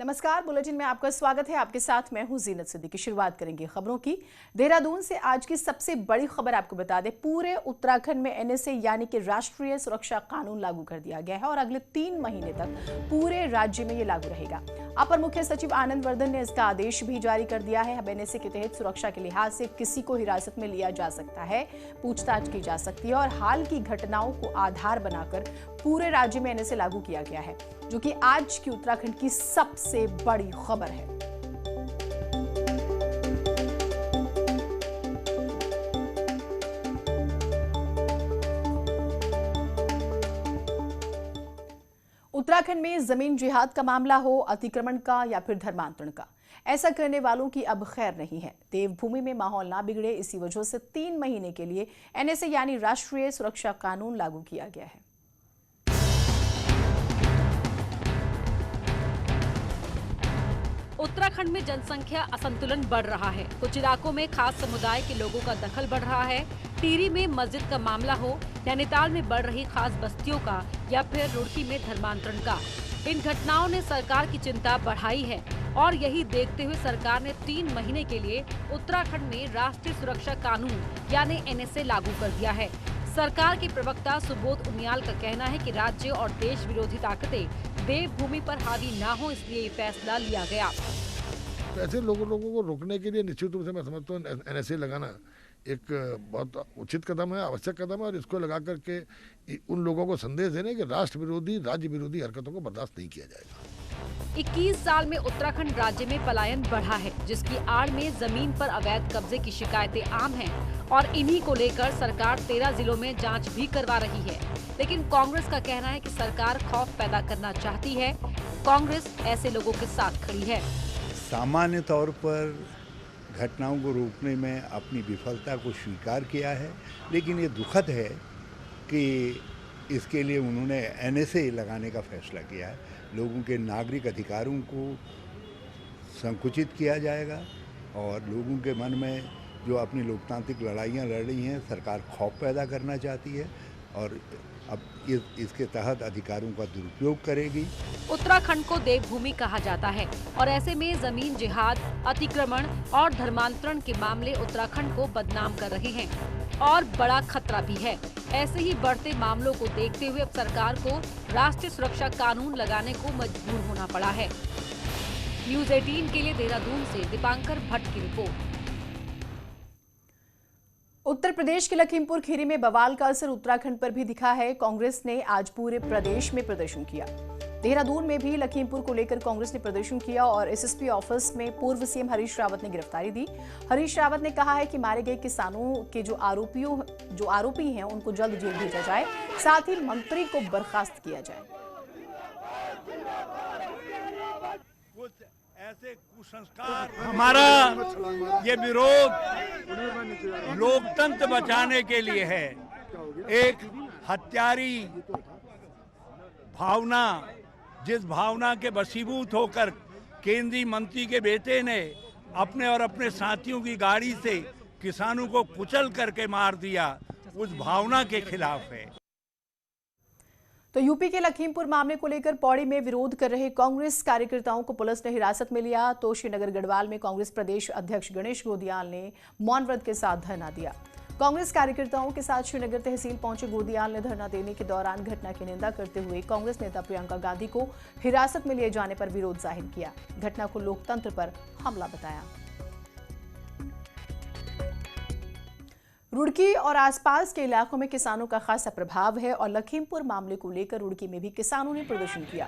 नमस्कार, बुलेटिन में आपका स्वागत है। आपके साथ मैं हूं जीनत सिद्दीकी। शुरुआत करेंगे खबरों की। देहरादून से आज की सबसे बड़ी खबर आपको बता दें, पूरे उत्तराखंड में एनएसए यानी कि राष्ट्रीय सुरक्षा कानून लागू कर दिया गया है और अगले 3 महीने तक पूरे राज्य में ये लागू रहेगा। अपर मुख्य सचिव आनंद वर्धन ने इसका आदेश भी जारी कर दिया है। अब एनएसए के तहत सुरक्षा के लिहाज से किसी को हिरासत में लिया जा सकता है, पूछताछ की जा सकती है और हाल की घटनाओं को आधार बनाकर पूरे राज्य में एनएसए लागू किया गया है, जो कि आज की उत्तराखंड की सबसे बड़ी खबर है। उत्तराखंड में जमीन जिहाद का मामला हो, अतिक्रमण का या फिर धर्मांतरण का, ऐसा करने वालों की अब खैर नहीं है। देवभूमि में माहौल ना बिगड़े, इसी वजह से 3 महीने के लिए एनएसए यानी राष्ट्रीय सुरक्षा कानून लागू किया गया है। उत्तराखंड में जनसंख्या असंतुलन बढ़ रहा है। कुछ इलाकों में खास समुदाय के लोगों का दखल बढ़ रहा है। टिहरी में मस्जिद का मामला हो, नैनीताल में बढ़ रही खास बस्तियों का या फिर रुड़की में धर्मांतरण का, इन घटनाओं ने सरकार की चिंता बढ़ाई है और यही देखते हुए सरकार ने 3 महीने के लिए उत्तराखंड में राष्ट्रीय सुरक्षा कानून यानी एनएसए लागू कर दिया है। सरकार के प्रवक्ता सुबोध उनियाल का कहना है कि राज्य और देश विरोधी ताकतें देवभूमि पर हावी ना हो, इसलिए ये फैसला लिया गया। तो ऐसे लोगों को रोकने के लिए निश्चित रूप से मैं समझता हूँ एनएसए लगाना एक बहुत उचित कदम है, आवश्यक कदम है और इसको लगा करके उन लोगों को संदेश देने कि राष्ट्र विरोधी, राज्य विरोधी हरकतों को बर्दाश्त नहीं किया जाएगा। 21 साल में उत्तराखंड राज्य में पलायन बढ़ा है, जिसकी आड़ में जमीन पर अवैध कब्जे की शिकायतें आम हैं और इन्हीं को लेकर सरकार 13 जिलों में जांच भी करवा रही है। लेकिन कांग्रेस का कहना है कि सरकार खौफ पैदा करना चाहती है। कांग्रेस ऐसे लोगों के साथ खड़ी है। सामान्य तौर पर घटनाओं को रोकने में अपनी विफलता को स्वीकार किया है, लेकिन ये दुखद है कि इसके लिए उन्होंने एनएसए लगाने का फैसला किया है। लोगों के नागरिक अधिकारों को संकुचित किया जाएगा और लोगों के मन में जो अपनी लोकतांत्रिक लड़ाइयाँ लड़ रही हैं, सरकार खौफ पैदा करना चाहती है और अब इसके तहत अधिकारों का दुरुपयोग करेगी। उत्तराखंड को देवभूमि कहा जाता है और ऐसे में जमीन जिहाद, अतिक्रमण और धर्मांतरण के मामले उत्तराखंड को बदनाम कर रहे हैं और बड़ा खतरा भी है। ऐसे ही बढ़ते मामलों को देखते हुए अब सरकार को राष्ट्रीय सुरक्षा कानून लगाने को मजबूर होना पड़ा है। न्यूज़ 18 के लिए देहरादून से दीपांकर भट्ट की रिपोर्ट। उत्तर प्रदेश के लखीमपुर खीरी में बवाल का असर उत्तराखंड पर भी दिखा है। कांग्रेस ने आज पूरे प्रदेश में प्रदर्शन किया। देहरादून में भी लखीमपुर को लेकर कांग्रेस ने प्रदर्शन किया और एसएसपी ऑफिस में पूर्व सीएम हरीश रावत ने गिरफ्तारी दी। हरीश रावत ने कहा है कि मारे गए किसानों के जो आरोपी हैं उनको जल्द जेल भेजा जाए, साथ ही मंत्री को बर्खास्त किया जाए। ऐसे कुसंस्कार, हमारा ये विरोध लोकतंत्र बचाने के लिए है। एक हत्यारी भावना, जिस भावना के वशीभूत होकर केंद्रीय मंत्री के बेटे ने अपने और अपने साथियों की गाड़ी से किसानों को कुचल करके मार दिया, उस भावना के खिलाफ है। तो यूपी के लखीमपुर मामले को लेकर पौड़ी में विरोध कर रहे कांग्रेस कार्यकर्ताओं को पुलिस ने हिरासत में लिया। तो श्रीनगर गढ़वाल में कांग्रेस प्रदेश अध्यक्ष गणेश गोदियाल ने मौन व्रत के साथ धरना दिया। कांग्रेस कार्यकर्ताओं के साथ श्रीनगर तहसील पहुंचे गोदियाल ने धरना देने के दौरान घटना की निंदा करते हुए कांग्रेस नेता प्रियंका गांधी को हिरासत में लिए जाने पर विरोध जाहिर किया। घटना को लोकतंत्र पर हमला बताया। रुड़की और आसपास के इलाकों में किसानों का खासा प्रभाव है और लखीमपुर मामले को लेकर रुड़की में भी किसानों ने प्रदर्शन किया,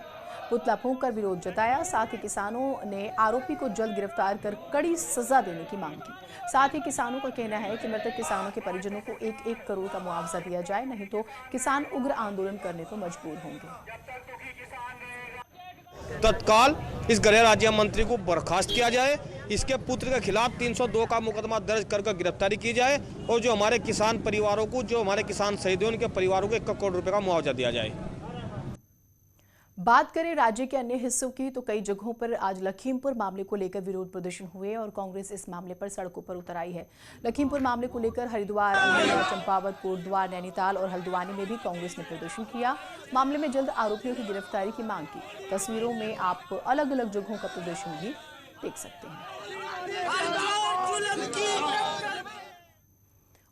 पुतला फूंक कर विरोध जताया। साथ ही किसानों ने आरोपी को जल्द गिरफ्तार कर कड़ी सजा देने की मांग की। साथ ही किसानों का कहना है कि मृतक किसानों के परिजनों को 1-1 करोड़ का मुआवजा दिया जाए, नहीं तो किसान उग्र आंदोलन करने को मजबूर होंगे। तत्काल इस गृह राज्य मंत्री को बर्खास्त किया जाए, इसके पुत्र के खिलाफ 302 का मुकदमा दर्ज कर गिरफ्तारी की जाए और जो हमारे किसान परिवारों को, जो हमारे किसान शहीद हैं, उनके परिवारों को 1 करोड़ रुपए का मुआवजा दिया जाए। बात करें राज्य के अन्य हिस्सों की तो कई जगहों पर आज लखीमपुर मामले को लेकर विरोध प्रदर्शन हुए और कांग्रेस इस मामले पर सड़कों पर उतर आई है। लखीमपुर मामले को लेकर हरिद्वार, अल्मोड़ा, चंपावत, कोटद्वार, नैनीताल और हल्द्वानी में भी कांग्रेस ने प्रदर्शन किया। मामले में जल्द आरोपियों की गिरफ्तारी की मांग की। तस्वीरों में आप अलग अलग जगहों का प्रदर्शन भी देख सकते हैं।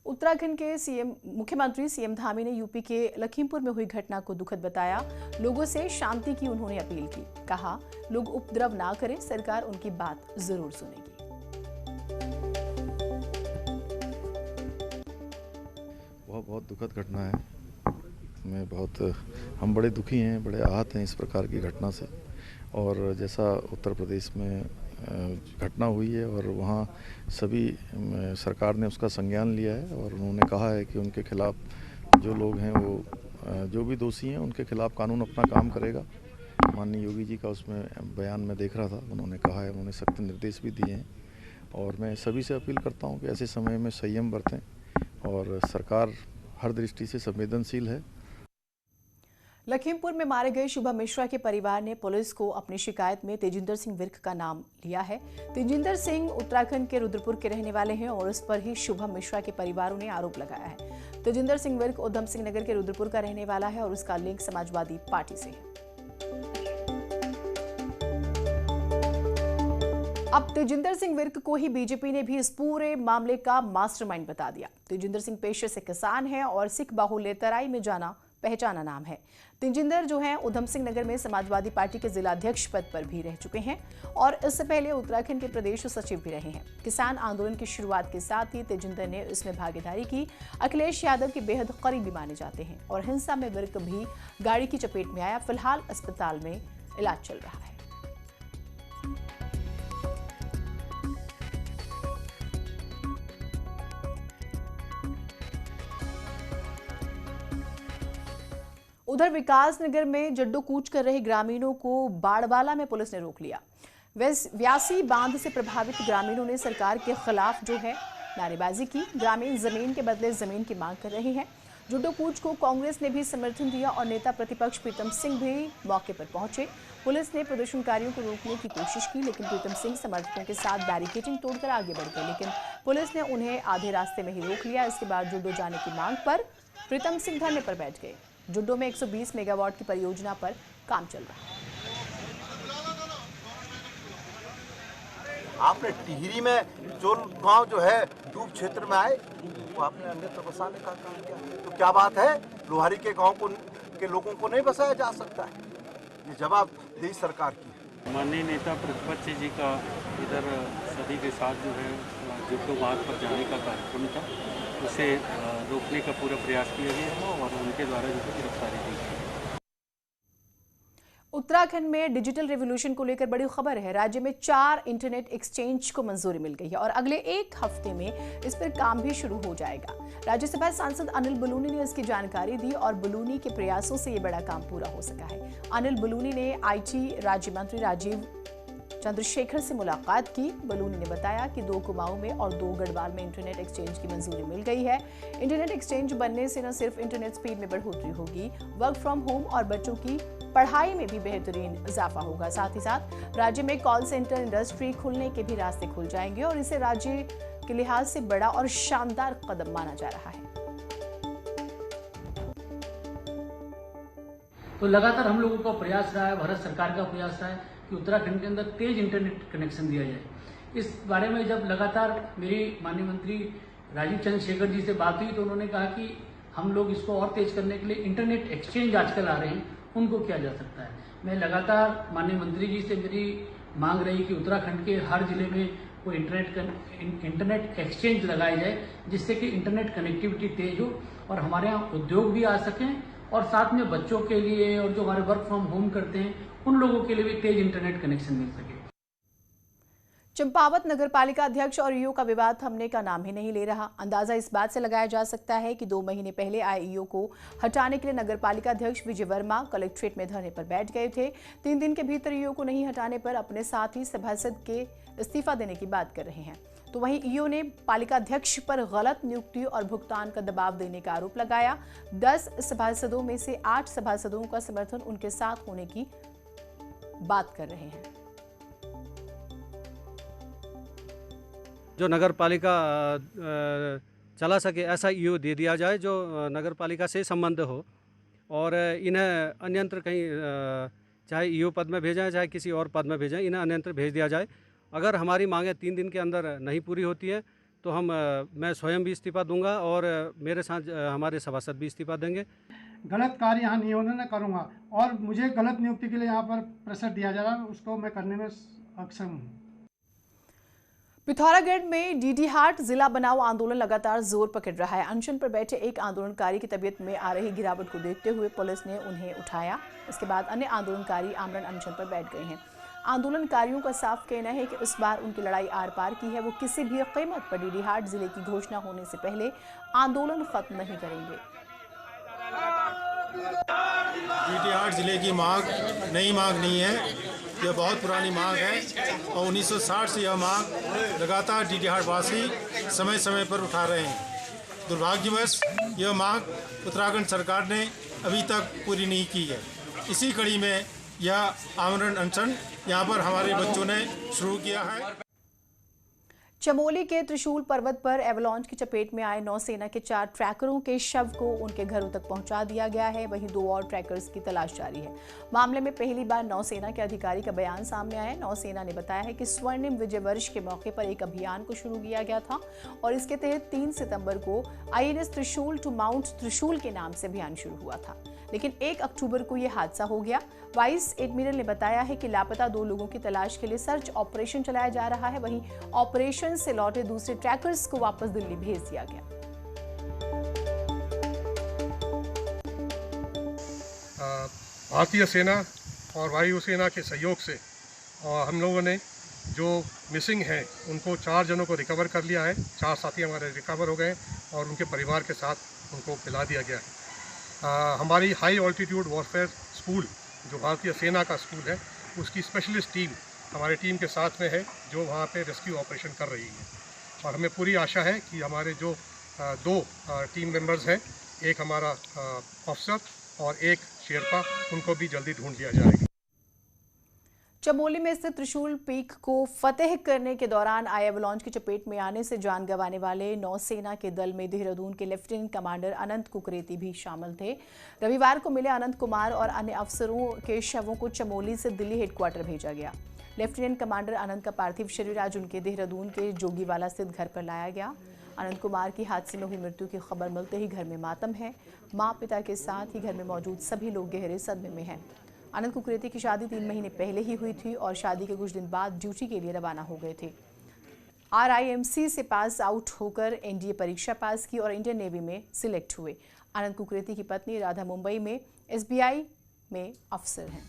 उत्तराखंड के मुख्यमंत्री सीएम धामी ने यूपी के लखीमपुर में हुई घटना को दुखद बताया। लोगों से शांति की उन्होंने अपील की। कहा, लोग उपद्रव ना करें, सरकार उनकी बात जरूर सुनेगी। बहुत दुखद घटना है। हम बड़े दुखी हैं, बड़े आहत हैं इस प्रकार की घटना से। और जैसा उत्तर प्रदेश में घटना हुई है और वहाँ सभी सरकार ने उसका संज्ञान लिया है और उन्होंने कहा है कि उनके खिलाफ जो लोग हैं वो जो भी दोषी हैं उनके खिलाफ कानून अपना काम करेगा। माननीय योगी जी का उसमें बयान में देख रहा था, उन्होंने कहा है, उन्होंने सख्त निर्देश भी दिए हैं। और मैं सभी से अपील करता हूँ कि ऐसे समय में संयम बरतें और सरकार हर दृष्टि से संवेदनशील है। लखीमपुर में मारे गए शुभम मिश्रा के परिवार ने पुलिस को अपनी शिकायत में तेजिंदर सिंह विर्क का नाम लिया है। तेजिंदर सिंह उत्तराखंड के रुद्रपुर के रहने वाले हैं और इस पर ही शुभम मिश्रा के परिवारों ने आरोप लगाया है। तेजिंदर सिंह विर्क उधम सिंह नगर के रुद्रपुर का रहने वाला है और उसका लिंक समाजवादी पार्टी से है। अब तेजिंदर सिंह विर्क को ही बीजेपी ने भी इस पूरे मामले का मास्टरमाइंड बता दिया। तेजिंदर सिंह पेशे से किसान है और सिख बाहुल्य तराई में जाना पहचाना नाम है। तेजिंदर जो हैं उधम सिंह नगर में समाजवादी पार्टी के जिलाध्यक्ष पद पर भी रह चुके हैं और इससे पहले उत्तराखंड के प्रदेश सचिव भी रहे हैं। किसान आंदोलन की शुरुआत के साथ ही तेजिंदर ने इसमें भागीदारी की। अखिलेश यादव के बेहद करीबी माने जाते हैं और हिंसा में विर्क भी गाड़ी की चपेट में आया। फिलहाल अस्पताल में इलाज चल रहा है। उधर विकासनगर में जड्डो कूच कर रहे ग्रामीणों को बाड़वाला में पुलिस ने रोक लिया। व्यासी बांध से प्रभावित ग्रामीणों ने सरकार के खिलाफ जो है नारेबाजी की। ग्रामीण जमीन के बदले जमीन की मांग कर रहे हैं। जड्डो कूच को कांग्रेस ने भी समर्थन दिया और नेता प्रतिपक्ष प्रीतम सिंह भी मौके पर पहुंचे। पुलिस ने प्रदर्शनकारियों को रोकने की कोशिश की लेकिन प्रीतम सिंह समर्थकों के साथ बैरिकेडिंग तोड़कर आगे बढ़ गए, लेकिन पुलिस ने उन्हें आधे रास्ते में ही रोक लिया। इसके बाद जुड्डो जाने की मांग पर प्रीतम सिंह धरने पर बैठ गए। जुड्डो में 120 मेगावाट की परियोजना पर काम चल रहा है। आपने टिहरी में जो गांव जो है डूब क्षेत्र में आए वो आपने अन्यत्र बसाने का काम किया, तो क्या बात है? लोहारी के गांव को के लोगों को नहीं बसाया जा सकता है? ये जवाब देश सरकार की है। माननीय नेता प्रतिपक्ष जी का इधर सभी के साथ जो है जुड्डो बांध पर जाने का कार्यक्रम था, उसे रोकने का पूरा प्रयास किया गया है और उनके द्वारा जो है गिरफ्तारी की गई। उत्तराखंड में डिजिटल रिवॉल्यूशन को लेकर बड़ी खबर है। राज्य में 4 इंटरनेट एक्सचेंज को मंजूरी मिल गई है और अगले 1 हफ्ते में इस पर काम भी शुरू हो जाएगा। राज्यसभा सांसद अनिल बलूनी ने इसकी जानकारी दी और बलूनी के प्रयासों से ये बड़ा काम पूरा हो सका है। अनिल बलूनी ने आईटी राज्य मंत्री राजीव चंद्रशेखर से मुलाकात की। बलूनी ने बताया कि 2 कुमाऊं में और 2 गढ़वाल में इंटरनेट एक्सचेंज की मंजूरी मिल गई है। इंटरनेट एक्सचेंज बनने से न सिर्फ इंटरनेट स्पीड में बढ़ोतरी होगी, वर्क फ्रॉम होम और बच्चों की पढ़ाई में भी बेहतरीन इजाफा होगा। साथ ही साथ राज्य में कॉल सेंटर इंडस्ट्री खुलने के भी रास्ते खुल जाएंगे और इसे राज्य के लिहाज से बड़ा और शानदार कदम माना जा रहा है। तो लगातार हम लोगों का प्रयास रहा है, भारत सरकार का प्रयास रहा है कि उत्तराखंड के अंदर तेज इंटरनेट कनेक्शन दिया जाए। इस बारे में जब लगातार मेरी माननीय मंत्री राजीव चंद्रशेखर जी से बात हुई तो उन्होंने कहा कि हम लोग इसको और तेज करने के लिए इंटरनेट एक्सचेंज आजकल आ रहे हैं, उनको किया जा सकता है। मैं लगातार माननीय मंत्री जी से मेरी मांग रही कि उत्तराखंड के हर जिले में कोई इंटरनेट एक्सचेंज लगाया जाए जिससे कि इंटरनेट कनेक्टिविटी तेज हो और हमारे यहाँ उद्योग भी आ सकें और साथ में बच्चों के लिए और जो हमारे वर्क फ्रॉम होम करते हैं उन लोगों के लिए भी तेज इंटरनेट कनेक्शन मिल सके। चंपावत नगरपालिका अध्यक्ष और ईओ का विवाद थमने का नाम ही नहीं ले रहा। अंदाजा इस बात से लगाया जा सकता है कि 2 महीने पहले आए ईओ को हटाने के लिए नगरपालिका अध्यक्ष विजय वर्मा कलेक्ट्रेट में धरने पर बैठ गए थे। 3 दिन के भीतर ईओ को नहीं हटाने पर अपने साथ ही सभासद के इस्तीफा देने की बात कर रहे हैं। तो वहीं ईओ ने पालिका अध्यक्ष पर गलत नियुक्ति और भुगतान का दबाव देने का आरोप लगाया। 10 सभासदों में से 8 सभासदों का समर्थन उनके साथ होने की बात कर रहे हैं। जो नगर पालिका चला सके ऐसा ईओ दे दिया जाए जो नगर पालिका से संबंध हो, और इन्हें अन्यंत्र कहीं चाहे ईओ पद में भेजा चाहे किसी और पद में भेजें, इन्हें अन्यंत्र भेज दिया जाए। अगर हमारी मांगें 3 दिन के अंदर नहीं पूरी होती हैं तो मैं स्वयं भी इस्तीफा दूंगा और मेरे साथ हमारे सभासद भी इस्तीफा देंगे। गलत कार्य यहाँ नहीं होने करूँगा और मुझे गलत नियुक्ति के लिए यहाँ पर प्रेशर दिया जा रहा है, उसको मैं करने में अक्षम हूँ। पिथौरागढ़ में डीडी हाट जिला बनाओ आंदोलन लगातार जोर पकड़ रहा है। अनशन पर बैठे एक आंदोलनकारी की तबीयत में आ रही गिरावट को देखते हुए पुलिस ने उन्हें उठाया। इसके बाद अन्य आंदोलनकारी आमरण अनशन पर बैठ गए हैं। आंदोलनकारियों का साफ कहना है कि इस बार उनकी लड़ाई आर पार की है। वो किसी भी कीमत पर डीडी हाट जिले की घोषणा होने से पहले आंदोलन खत्म नहीं करेंगे। डीडी हाट जिले की मांग नई मांग नहीं है, यह बहुत पुरानी मांग है और 1960 से यह मांग लगातार डीडी हाट वासी समय समय पर उठा रहे हैं। दुर्भाग्यवश यह मांग उत्तराखंड सरकार ने अभी तक पूरी नहीं की है। इसी कड़ी में यह आमरण अनशन यहाँ पर हमारे बच्चों ने शुरू किया है। चमोली के त्रिशूल पर्वत पर एवलांच की चपेट में आए नौसेना के 4 ट्रैकरों के शव को उनके घरों तक पहुंचा दिया गया है। वहीं 2 और ट्रैकर्स की तलाश जारी है। मामले में पहली बार नौसेना के अधिकारी का बयान सामने आया है। नौसेना ने बताया है कि स्वर्णिम विजय वर्ष के मौके पर एक अभियान को शुरू किया गया था और इसके तहत 3 सितंबर को INS त्रिशूल टू माउंट त्रिशूल के नाम से अभियान शुरू हुआ था, लेकिन 1 अक्टूबर को यह हादसा हो गया। वाइस एडमिरल ने बताया है कि लापता 2 लोगों की तलाश के लिए सर्च ऑपरेशन चलाया जा रहा है। वहीं ऑपरेशन से लौटे दूसरे ट्रैकर्स को वापस दिल्ली भेज दिया गया। भारतीय सेना और वायुसेना के सहयोग से हम लोगों ने जो मिसिंग हैं उनको 4 जनों को रिकवर कर लिया है। 4 साथी हमारे रिकवर हो गए और उनके परिवार के साथ उनको मिला दिया गया है। हमारी हाई ऑल्टीट्यूड वॉरफेयर स्कूल जो भारतीय सेना का स्कूल है, उसकी स्पेशलिस्ट टीम हमारे टीम के साथ में है जो वहाँ पे रेस्क्यू ऑपरेशन कर रही है। और हमें पूरी आशा है कि हमारे जो 2 टीम मेंबर्स हैं, एक हमारा ऑफिसर और एक शेरपा, उनको भी जल्दी ढूंढ लिया जाएगा। चमोली में स्थित त्रिशूल पीक को फतेह करने के दौरान आए एवलांच की चपेट में आने से जान गंवाने वाले नौसेना के दल में देहरादून के लेफ्टिनेंट कमांडर अनंत कुकरेती भी शामिल थे। रविवार को मिले अनंत कुमार और अन्य अफसरों के शवों को चमोली से दिल्ली हेडक्वार्टर भेजा गया। लेफ्टिनेंट कमांडर अनंत का पार्थिव शरीर आज उनके देहरादून के जोगीवाला स्थित घर पर लाया गया। अनंत कुमार की हादसे में हुई मृत्यु की खबर मिलते ही घर में मातम है। माँ पिता के साथ ही घर में मौजूद सभी लोग गहरे सदमे में हैं। अनंत कुकरेती की शादी 3 महीने पहले ही हुई थी और शादी के कुछ दिन बाद ड्यूटी के लिए रवाना हो गए थे। RIMC से पास आउट होकर NDA परीक्षा पास की और इंडियन नेवी में सिलेक्ट हुए। अनंत कुकरेती की पत्नी राधा मुंबई में SBI में अफसर हैं।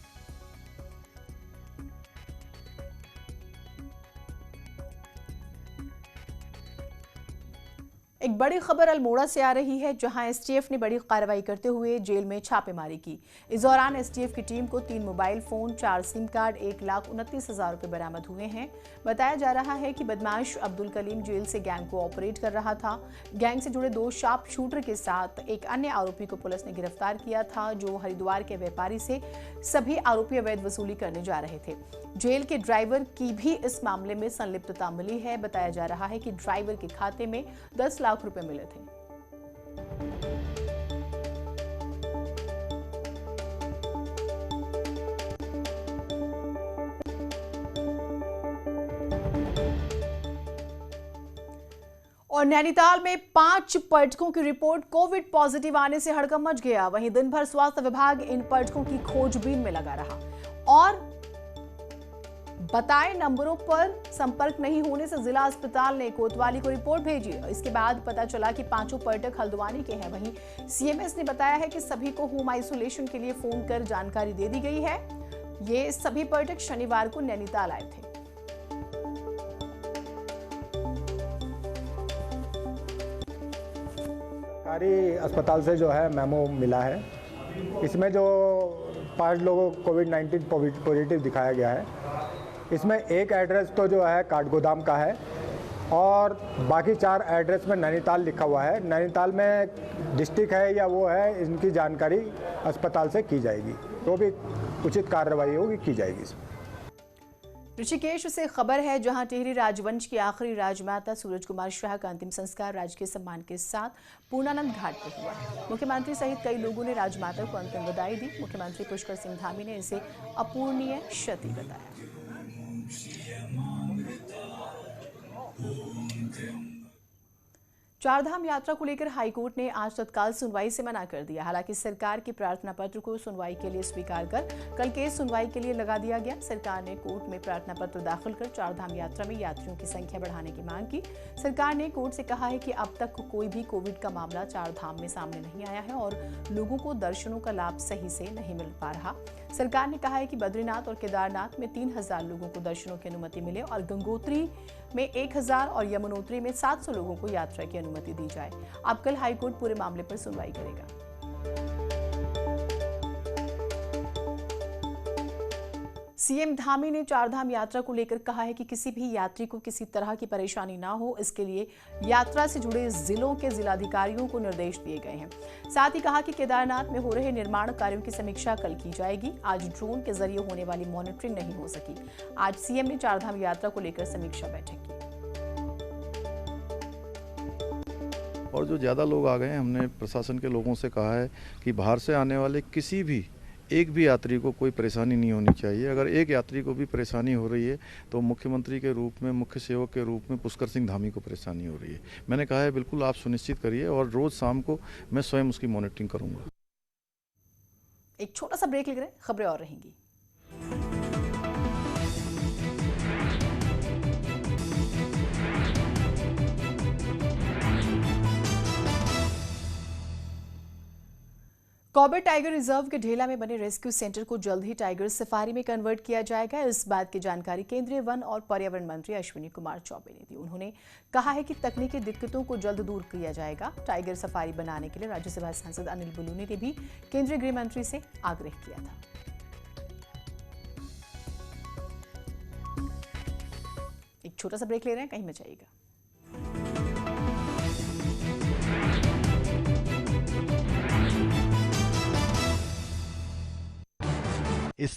एक बड़ी खबर अल्मोड़ा से आ रही है, जहां STF ने बड़ी कार्रवाई करते हुए जेल में छापेमारी की। इस दौरान STF की टीम को 3 मोबाइल फोन, 4 सिम कार्ड, 1,29,000 रुपए बरामद हुए हैं। बताया जा रहा है कि बदमाश अब्दुल कलीम जेल से गैंग को ऑपरेट कर रहा था। गैंग से जुड़े 2 शार्प शूटर के साथ एक अन्य आरोपी को पुलिस ने गिरफ्तार किया था, जो हरिद्वार के व्यापारी से सभी आरोपी अवैध वसूली करने जा रहे थे। जेल के ड्राइवर की भी इस मामले में संलिप्तता मिली है। बताया जा रहा है कि ड्राइवर के खाते में 10 लाख रुपए मिले थे। और नैनीताल में 5 पर्यटकों की रिपोर्ट कोविड पॉजिटिव आने से हड़कंप मच गया। वहीं दिन भर स्वास्थ्य विभाग इन पर्यटकों की खोजबीन में लगा रहा और बताए नंबरों पर संपर्क नहीं होने से जिला अस्पताल ने कोतवाली को रिपोर्ट भेजी। इसके बाद पता चला कि 5 पर्यटक हल्द्वानी के हैं। वहीं CMS ने बताया है कि सभी को होम आइसोलेशन के लिए फोन कर जानकारी दे दी गई है। ये सभी पर्यटक शनिवार को नैनीताल आए थे। सरकारी अस्पताल से जो है मेमो मिला है। इसमें जो 5 लोगों को कोविड-19 पॉजिटिव दिखाया गया है। इसमें एक एड्रेस तो जो है काठगोदाम का है और बाकी 4 एड्रेस में नैनीताल लिखा हुआ है। नैनीताल में डिस्ट्रिक्ट है या वो है, इनकी जानकारी अस्पताल से की जाएगी, तो भी उचित कार्रवाई होगी, की जाएगी। ऋषिकेश से खबर है, जहां टिहरी राजवंश की आखिरी राजमाता सूरज कुमार शाह का अंतिम संस्कार राजकीय सम्मान के साथ पूर्णानंद घाट पर हुआ। मुख्यमंत्री सहित कई लोगों ने राजमाता को अंतिम विदाई दी। मुख्यमंत्री पुष्कर सिंह धामी ने इसे अपूरणीय क्षति बताया। चारधाम यात्रा को लेकर हाईकोर्ट ने आज तत्काल सुनवाई से मना कर दिया। हालांकि सरकार के प्रार्थना पत्र को सुनवाई के लिए स्वीकार कर कल केस सुनवाई के लिए लगा दिया गया। सरकार ने कोर्ट में प्रार्थना पत्र दाखिल कर चारधाम यात्रा में यात्रियों की संख्या बढ़ाने की मांग की। सरकार ने कोर्ट से कहा है कि अब तक कोई भी कोविड का मामला चारधाम में सामने नहीं आया है और लोगों को दर्शनों का लाभ सही से नहीं मिल पा रहा। सरकार ने कहा है कि बद्रीनाथ और केदारनाथ में 3000 लोगों को दर्शनों की अनुमति मिले और गंगोत्री में 1000 और यमुनोत्री में 700 लोगों को यात्रा की अनुमति दी जाए। अब कल हाईकोर्ट पूरे मामले पर सुनवाई करेगा। सीएम धामी ने चारधाम यात्रा को लेकर कहा है कि किसी भी यात्री को किसी तरह की परेशानी ना हो, इसके लिए यात्रा से जुड़े जिलों के जिलाधिकारियों को निर्देश दिए गए हैं। साथ ही कहा कि केदारनाथ में हो रहे निर्माण कार्यों की समीक्षा कल की जाएगी। आज ड्रोन के जरिए होने वाली मॉनिटरिंग नहीं हो सकी। आज सीएम ने चारधाम यात्रा को लेकर समीक्षा बैठक की। और जो ज़्यादा लोग आ गए हैं, हमने प्रशासन के लोगों से कहा है कि बाहर से आने वाले किसी भी एक भी यात्री को कोई परेशानी नहीं होनी चाहिए। अगर एक यात्री को भी परेशानी हो रही है तो मुख्यमंत्री के रूप में, मुख्य सेवक के रूप में पुष्कर सिंह धामी को परेशानी हो रही है। मैंने कहा है बिल्कुल आप सुनिश्चित करिए और रोज़ शाम को मैं स्वयं उसकी मॉनिटरिंग करूँगा। एक छोटा सा ब्रेक ले रहे हैं, खबरें और रहेंगी। कॉर्बेट टाइगर रिजर्व के ढेला में बने रेस्क्यू सेंटर को जल्द ही टाइगर सफारी में कन्वर्ट किया जाएगा। इस बात की जानकारी केंद्रीय वन और पर्यावरण मंत्री अश्विनी कुमार चौबे ने दी। उन्होंने कहा है कि तकनीकी दिक्कतों को जल्द दूर किया जाएगा। टाइगर सफारी बनाने के लिए राज्यसभा सांसद अनिल बलूनी ने भी केंद्रीय गृह मंत्री से आग्रह किया था। एक छोटा सा ब्रेक ले रहे हैं, कहीं मत जाइएगा। इस